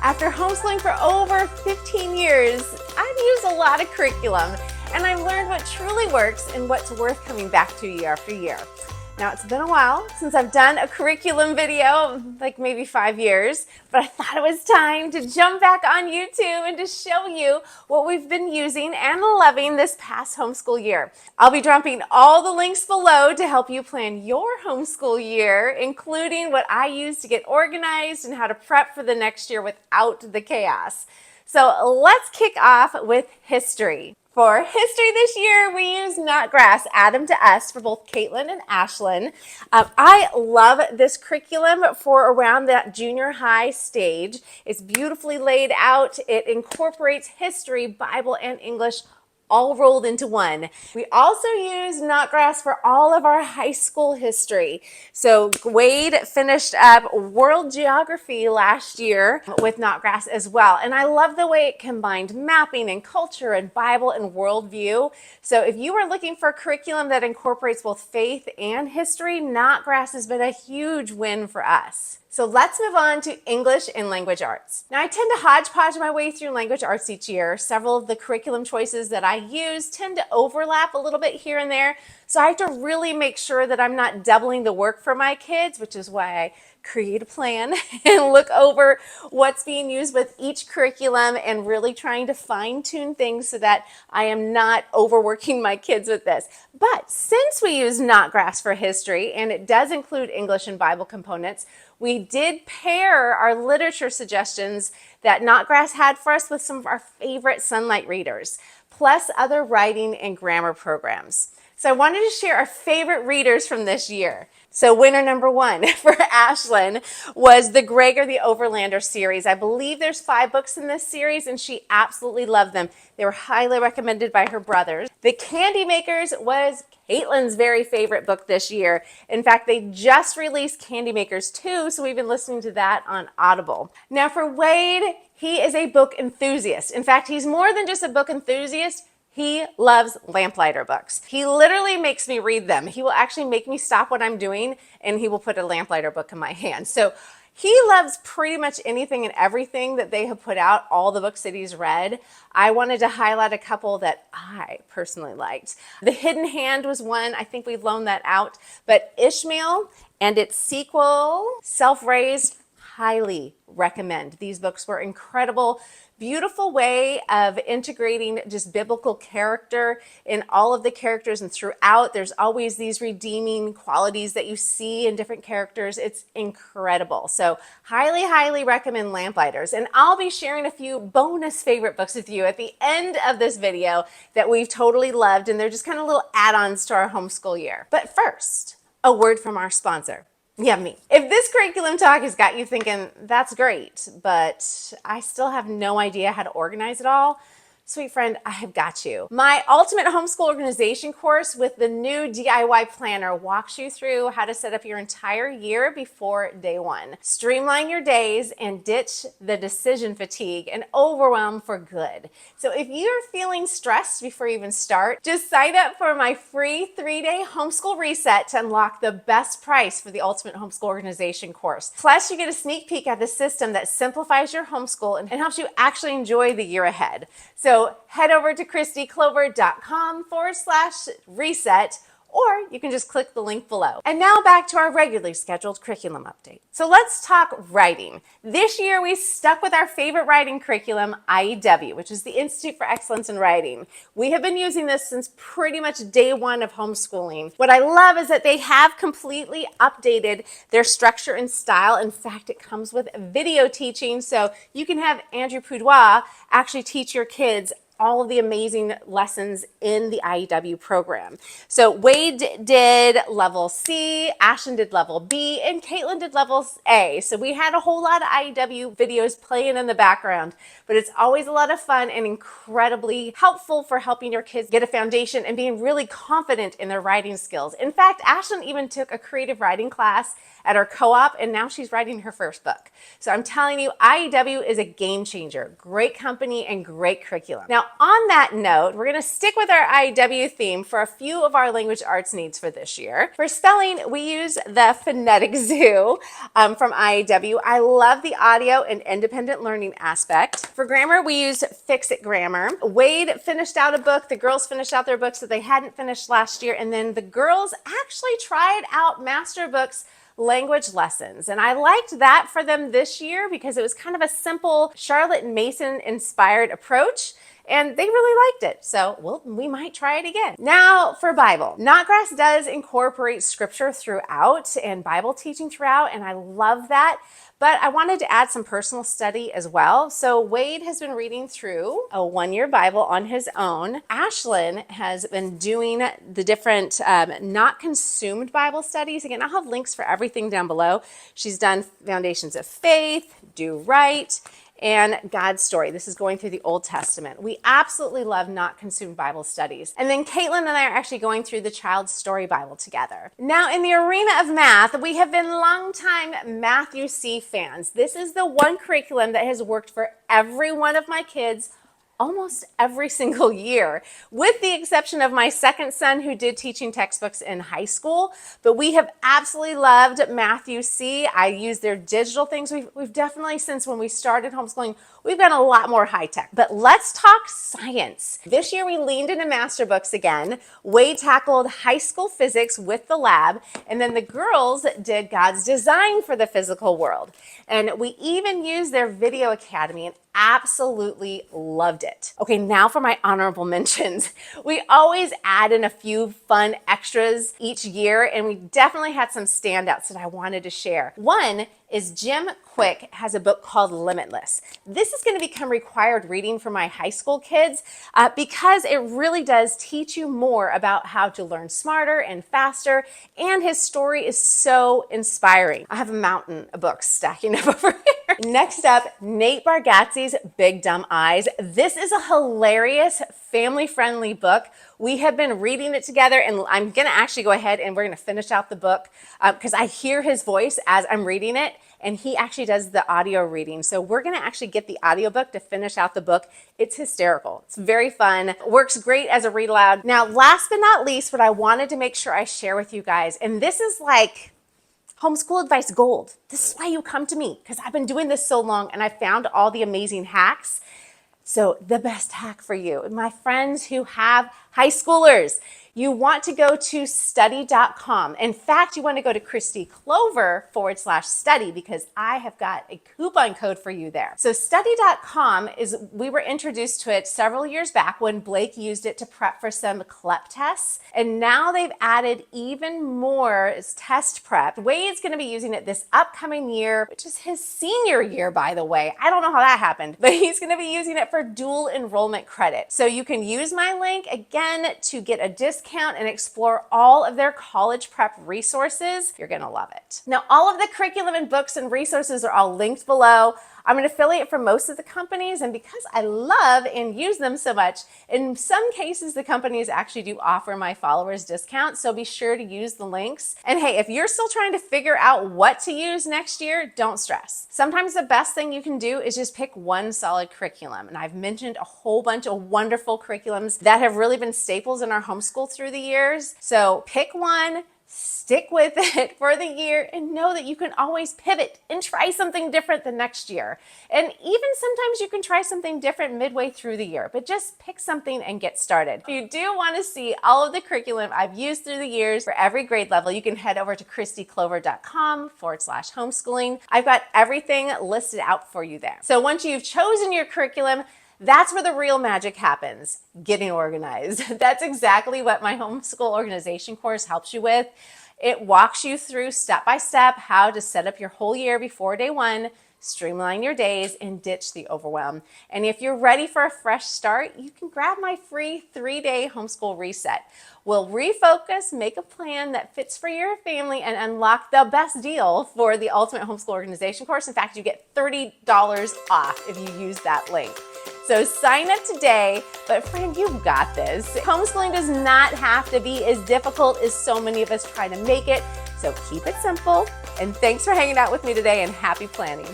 After homeschooling for over 15 years, I've used a lot of curriculum, and I've learned what truly works and what's worth coming back to year after year. Now, it's been a while since I've done a curriculum video, like maybe 5 years, but I thought it was time to jump back on YouTube and to show you what we've been using and loving this past homeschool year. I'll be dropping all the links below to help you plan your homeschool year, including what I use to get organized and how to prep for the next year without the chaos. So let's kick off with history. For history this year, we use Notgrass, Adam to Us, for both Caitlin and Ashlyn. I love this curriculum for around that junior high stage. It's beautifully laid out. It incorporates history, Bible, and English all rolled into one. We also use Notgrass for all of our high school history. So Wade finished up world geography last year with Notgrass as well. And I love the way it combined mapping and culture and Bible and worldview. So if you are looking for a curriculum that incorporates both faith and history, Notgrass has been a huge win for us. So let's move on to English and language arts. Now, I tend to hodgepodge my way through language arts each year. Several of the curriculum choices that I use tend to overlap a little bit here and there. So I have to really make sure that I'm not doubling the work for my kids, which is why I create a plan and look over what's being used with each curriculum and really trying to fine-tune things so that I am not overworking my kids with this. But since we use Notgrass for history, and it does include English and Bible components, we did pair our literature suggestions that Notgrass had for us with some of our favorite Sunlight readers, plus other writing and grammar programs. So I wanted to share our favorite readers from this year. So winner number one for Ashlyn was the Gregor the Overlander series. I believe there's 5 books in this series, and she absolutely loved them. They were highly recommended by her brothers. The Candy Makers was Caitlin's very favorite book this year. In fact, they just released Candy Makers 2, so we've been listening to that on Audible. Now for Wade, he is a book enthusiast. In fact, he's more than just a book enthusiast. He loves Lamplighter books. He literally makes me read them. He will actually make me stop what I'm doing, and he will put a Lamplighter book in my hand. So he loves pretty much anything and everything that they have put out, all the books that he's read. I wanted to highlight a couple that I personally liked. The Hidden Hand was one. I think we've loaned that out. But Ismael and its sequel, Self-Raised, highly recommend. These books were incredible. Beautiful way of integrating just biblical character in all of the characters, and throughout there's always these redeeming qualities that you see in different characters. It's incredible. So highly recommend Lamplighters. And I'll be sharing a few bonus favorite books with you at the end of this video that we've totally loved, and they're just kind of little add-ons to our homeschool year. But first, a word from our sponsor. Yeah, me. If this curriculum talk has got you thinking, that's great, but I still have no idea how to organize it all, sweet friend, I have got you. My Ultimate Homeschool Organization course with the new DIY planner walks you through how to set up your entire year before day one. Streamline your days and ditch the decision fatigue and overwhelm for good. So if you're feeling stressed before you even start, just sign up for my free 3-day Homeschool Reset to unlock the best price for the Ultimate Homeschool Organization course. Plus, you get a sneak peek at the system that simplifies your homeschool and helps you actually enjoy the year ahead. So head over to christyclover.com/reset, or you can just click the link below. And now back to our regularly scheduled curriculum update. So let's talk writing. This year we stuck with our favorite writing curriculum, IEW, which is the Institute for Excellence in Writing. We have been using this since pretty much day one of homeschooling. What I love is that they have completely updated their structure and style. In fact, it comes with video teaching, so you can have Andrew Poudois actually teach your kids all of the amazing lessons in the IEW program. So Wade did level C, Ashlyn did level B, and Caitlin did level A. So we had a whole lot of IEW videos playing in the background, but it's always a lot of fun and incredibly helpful for helping your kids get a foundation and being really confident in their writing skills. In fact, Ashlyn even took a creative writing class at our co-op, and now she's writing her first book. So I'm telling you, IEW is a game changer. Great company and great curriculum. Now, on that note, we're gonna stick with our IEW theme for a few of our language arts needs for this year. For spelling, we use the Phonetic Zoo from IEW. I love the audio and independent learning aspect. For grammar, we use Fix It Grammar. Wade finished out a book. The girls finished out their books that they hadn't finished last year. And then the girls actually tried out Master Books language lessons. And I liked that for them this year because it was kind of a simple Charlotte Mason inspired approach. And they really liked it. So we might try it again. Now for Bible. Notgrass does incorporate scripture throughout and Bible teaching throughout, and I love that. But I wanted to add some personal study as well. So Wade has been reading through a one-year Bible on his own. Ashlyn has been doing the different not consumed Bible studies. Again, I'll have links for everything down below. She's done Foundations of Faith, Do Right, and God's Story. This is going through the Old Testament. We absolutely love not consumed Bible studies. And then Caitlin and I are actually going through the Child's Story Bible together. Now in the arena of math, we have been longtime Matthew C fans. This is the one curriculum that has worked for every one of my kids almost every single year, with the exception of my second son who did teaching textbooks in high school. But we have absolutely loved Matthew C. I use their digital things. We've definitely, since when we started homeschooling, we've got a lot more high tech. But let's talk science. This year we leaned into Master Books again. Wade tackled high school physics with the lab, and then the girls did God's design for the physical world. And we even used their video academy and absolutely loved it. Okay, now for my honorable mentions. We always add in a few fun extras each year, and we definitely had some standouts that I wanted to share. One is Jim Quick has a book called Limitless. This is going to become required reading for my high school kids because it really does teach you more about how to learn smarter and faster, and his story is so inspiring. I have a mountain of books stacking up over here. Next up, Nate Bargatze's Big Dumb Eyes. This is a hilarious, family-friendly book. We have been reading it together, and I'm gonna actually go ahead and we're gonna finish out the book because I hear his voice as I'm reading it, and he actually does the audio reading. So we're gonna actually get the audiobook to finish out the book. It's hysterical. It's very fun. Works great as a read aloud. Now, last but not least, what I wanted to make sure I share with you guys, and this is like Homeschool Advice Gold. This is why you come to me, because I've been doing this so long and I found all the amazing hacks. So the best hack for you, my friends who have high schoolers, you want to go to study.com. In fact, you want to go to ChristyClover/study because I have got a coupon code for you there. So study.com we were introduced to it several years back when Blake used it to prep for some CLEP tests. And now they've added even more test prep. Wade's going to be using it this upcoming year, which is his senior year, by the way. I don't know how that happened, but he's going to be using it for dual enrollment credit. So you can use my link again to get a discount and explore all of their college prep resources. You're gonna love it. Now, all of the curriculum and books and resources are all linked below. I'm an affiliate for most of the companies, and because I love and use them so much, in some cases, the companies actually do offer my followers discounts, so be sure to use the links. And hey, if you're still trying to figure out what to use next year, don't stress. Sometimes the best thing you can do is just pick one solid curriculum, and I've mentioned a whole bunch of wonderful curriculums that have really been staples in our homeschool through the years. So pick one, stick with it for the year, and know that you can always pivot and try something different the next year. And even sometimes you can try something different midway through the year, but just pick something and get started. If you do want to see all of the curriculum I've used through the years for every grade level, you can head over to ChristyClover.com/homeschooling. I've got everything listed out for you there. So once you've chosen your curriculum, that's where the real magic happens, getting organized. That's exactly what my homeschool organization course helps you with. It walks you through step by step how to set up your whole year before day one, streamline your days, and ditch the overwhelm. And if you're ready for a fresh start, you can grab my free 3-day homeschool reset. We'll refocus, make a plan that fits for your family, and unlock the best deal for the Ultimate Homeschool Organization course. In fact, you get $30 off if you use that link. So sign up today, but friend, you've got this. Homeschooling does not have to be as difficult as so many of us try to make it. So keep it simple, and thanks for hanging out with me today, and happy planning.